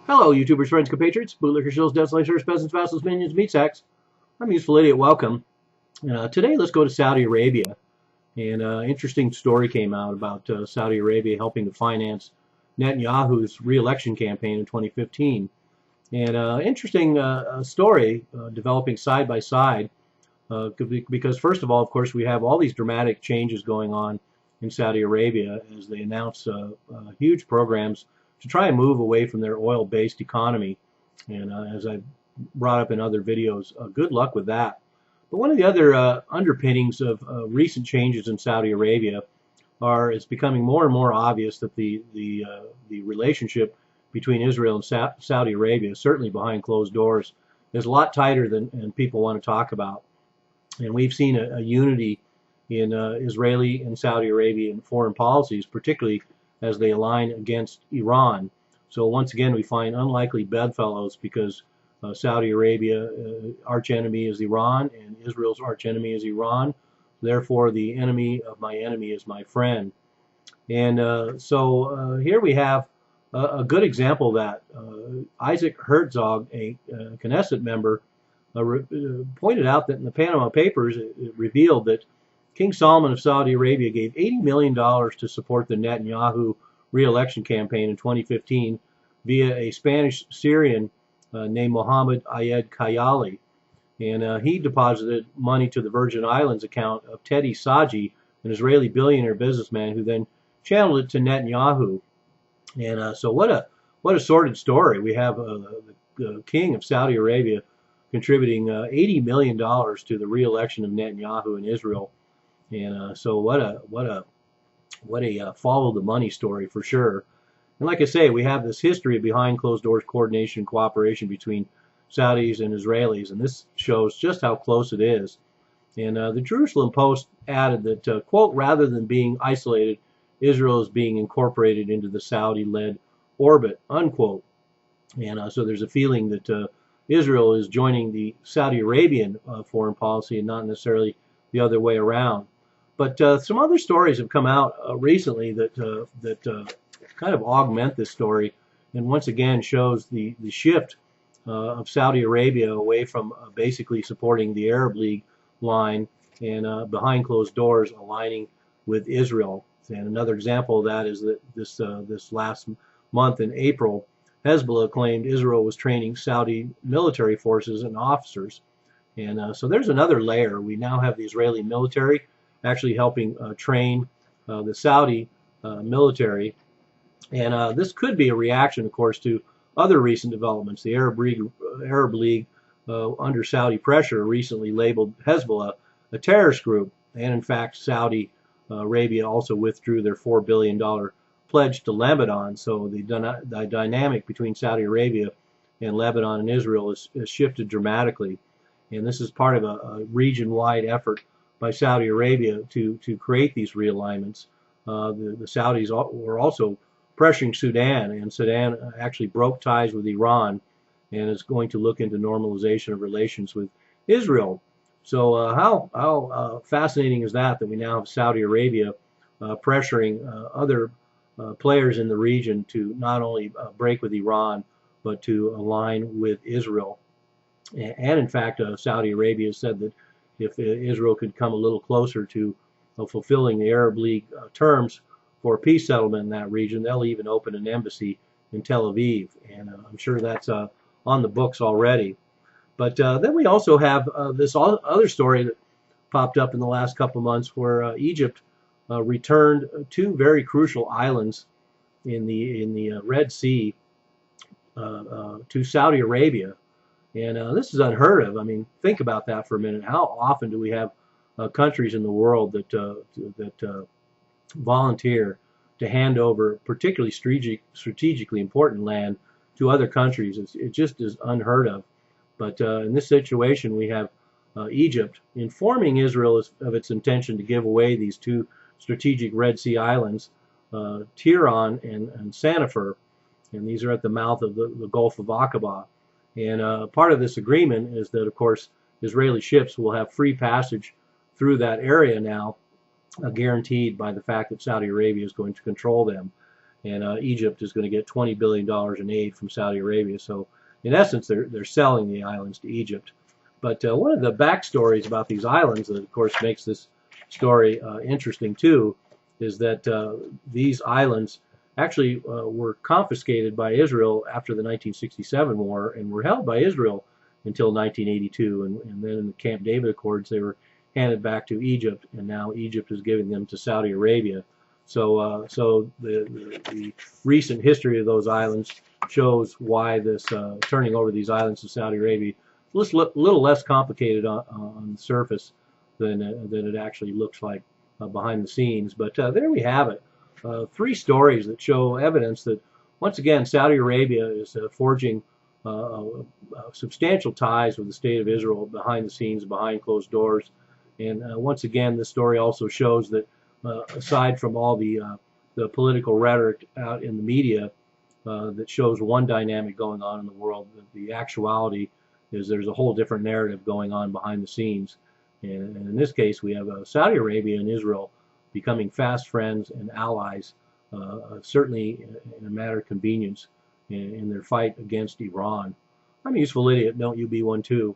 Hello, YouTubers, friends, compatriots, bootlicker, shills, desolators, peasants, vassals, minions, meat sacks. I'm Useful Idiot. Welcome. Today, let's go to Saudi Arabia. And interesting story came out about Saudi Arabia helping to finance Netanyahu's re-election campaign in 2015. And interesting story developing side by side because, first of all, of course, we have all these dramatic changes going on in Saudi Arabia as they announce huge programs to try and move away from their oil-based economy. And as I brought up in other videos, good luck with that. But one of the other underpinnings of recent changes in Saudi Arabia it's becoming more and more obvious that the relationship between Israel and Saudi Arabia, certainly behind closed doors, is a lot tighter than people want to talk about. And we've seen a unity in Israeli and Saudi Arabian foreign policies, particularly as they align against Iran. So once again, we find unlikely bedfellows because Saudi Arabia, archenemy is Iran, and Israel's archenemy is Iran. Therefore, the enemy of my enemy is my friend. And so here we have a good example of that. Isaac Herzog, a Knesset member, pointed out that in the Panama Papers, it revealed that King Salman of Saudi Arabia gave $80 million to support the Netanyahu re-election campaign in 2015 via a Spanish-Syrian named Mohammed Ayed Kayali. And he deposited money to the Virgin Islands account of Teddy Saji, an Israeli billionaire businessman, who then channeled it to Netanyahu. And so what a sordid story. We have the king of Saudi Arabia contributing $80 million to the re-election of Netanyahu in Israel. And so what a follow the money story for sure. And like I say, we have this history of behind closed doors coordination and cooperation between Saudis and Israelis, and this shows just how close it is. And the Jerusalem Post added that, quote, rather than being isolated, Israel is being incorporated into the Saudi-led orbit, unquote. And so there's a feeling that Israel is joining the Saudi Arabian foreign policy and not necessarily the other way around. But some other stories have come out recently that kind of augment this story, and once again shows the shift of Saudi Arabia away from basically supporting the Arab League line and behind closed doors aligning with Israel. And another example of that is that this last month in April, Hezbollah claimed Israel was training Saudi military forces and officers. And so there's another layer. We now have the Israeli military actually helping train the Saudi military. And this could be a reaction, of course, to other recent developments. The Arab League under Saudi pressure, recently labeled Hezbollah a terrorist group. And in fact, Saudi Arabia also withdrew their $4 billion pledge to Lebanon. So the dynamic between Saudi Arabia and Lebanon and Israel has shifted dramatically. And this is part of a region-wide effort by Saudi Arabia to create these realignments. The Saudis were also pressuring Sudan, and Sudan actually broke ties with Iran and is going to look into normalization of relations with Israel. So how fascinating is that we now have Saudi Arabia pressuring other players in the region to not only break with Iran, but to align with Israel. And in fact, Saudi Arabia said that if Israel could come a little closer to fulfilling the Arab League terms for a peace settlement in that region, they'll even open an embassy in Tel Aviv. And I'm sure that's on the books already. But then we also have this other story that popped up in the last couple of months where Egypt returned two very crucial islands in the Red Sea to Saudi Arabia. And this is unheard of. I mean, think about that for a minute. How often do we have countries in the world that volunteer to hand over particularly strategically important land to other countries? It just is unheard of. But in this situation, we have Egypt informing Israel of its intention to give away these two strategic Red Sea islands, Tiran and Sanafer. And these are at the mouth of the Gulf of Aqaba. And part of this agreement is that, of course, Israeli ships will have free passage through that area now, guaranteed by the fact that Saudi Arabia is going to control them. and Egypt is going to get $20 billion in aid from Saudi Arabia. So in essence, they're selling the islands to Egypt. But one of the backstories about these islands that, of course, makes this story interesting too, is that these islands actually were confiscated by Israel after the 1967 war and were held by Israel until 1982. And then in the Camp David Accords, they were handed back to Egypt, and now Egypt is giving them to Saudi Arabia. So, the recent history of those islands shows why this turning over these islands to Saudi Arabia is a little less complicated on the surface than it actually looks like behind the scenes. But there we have it. 3 stories that show evidence that, once again, Saudi Arabia is forging substantial ties with the state of Israel behind the scenes, behind closed doors. And once again, this story also shows that aside from all the political rhetoric out in the media that shows one dynamic going on in the world, the actuality is there's a whole different narrative going on behind the scenes. And in this case, we have Saudi Arabia and Israel becoming fast friends and allies, certainly in a matter of convenience in their fight against Iran. I'm a useful idiot. Don't you be one too.